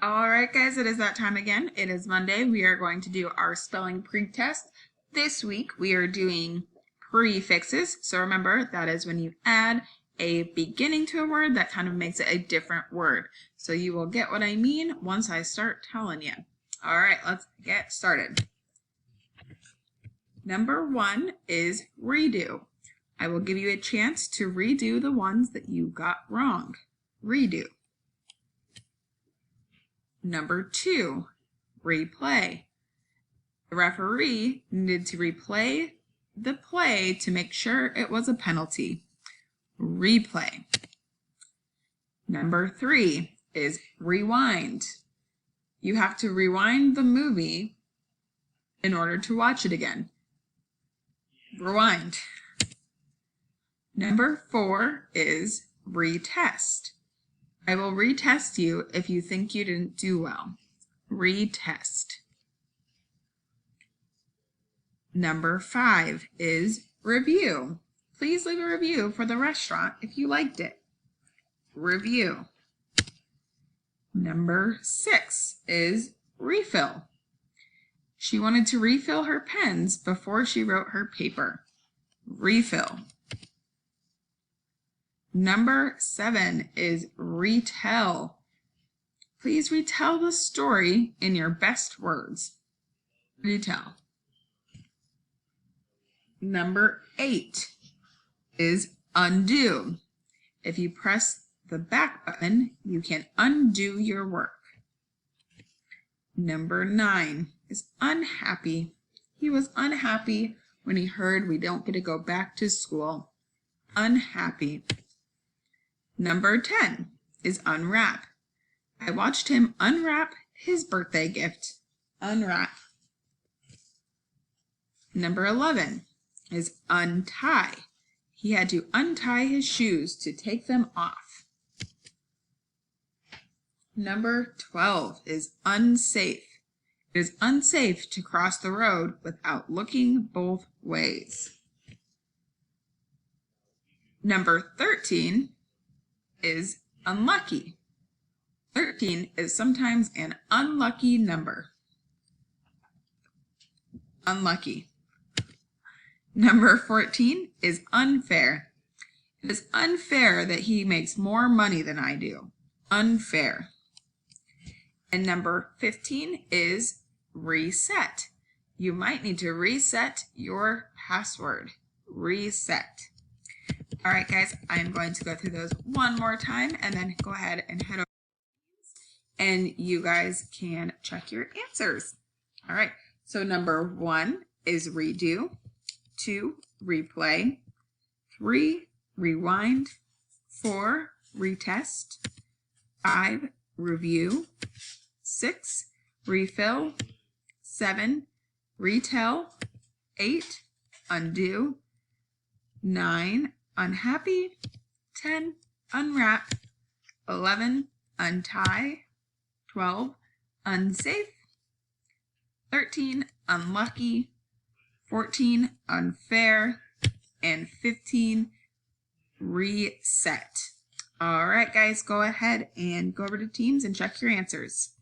All right, guys, it is that time again. It is Monday. We are going to do our spelling pre-test. This week, we are doing prefixes. So remember, that is when you add a beginning to a word that kind of makes it a different word. So you will get what I mean once I start telling you. All right, let's get started. Number 1 is redo. I will give you a chance to redo the ones that you got wrong. Redo. Number 2, replay. The referee needed to replay the play to make sure it was a penalty. Replay. Number 3 is rewind. You have to rewind the movie in order to watch it again. Rewind. Number 4 is retest. I will retest you if you think you didn't do well. Retest. Number 5 is review. Please leave a review for the restaurant if you liked it. Review. Number 6 is refill. She wanted to refill her pens before she wrote her paper. Refill. Number 7 is retell. Please retell the story in your best words. Retell. Number 8 is undo. If you press the back button, you can undo your work. Number 9 is unhappy. He was unhappy when he heard we don't get to go back to school. Unhappy. Number 10 is unwrap. I watched him unwrap his birthday gift. Unwrap. Number 11 is untie. He had to untie his shoes to take them off. Number 12 is unsafe. It is unsafe to cross the road without looking both ways. Number 13 is unlucky. 13 is sometimes an unlucky number. Unlucky. Number 14 is unfair. It is unfair that he makes more money than I do. Unfair. And number 15 is reset. You might need to reset your password. Reset. All right, guys, I'm going to go through those one more time and then go ahead and head over and you guys can check your answers. All right, so number 1 is redo, 2, replay, 3, rewind, 4, retest, 5, review, 6, refill, 7, retell, 8, undo, 9, unhappy, 10, unwrap, 11, untie, 12, unsafe, 13, unlucky, 14, unfair, and 15, reset. All right, guys, go ahead and go over to Teams and check your answers.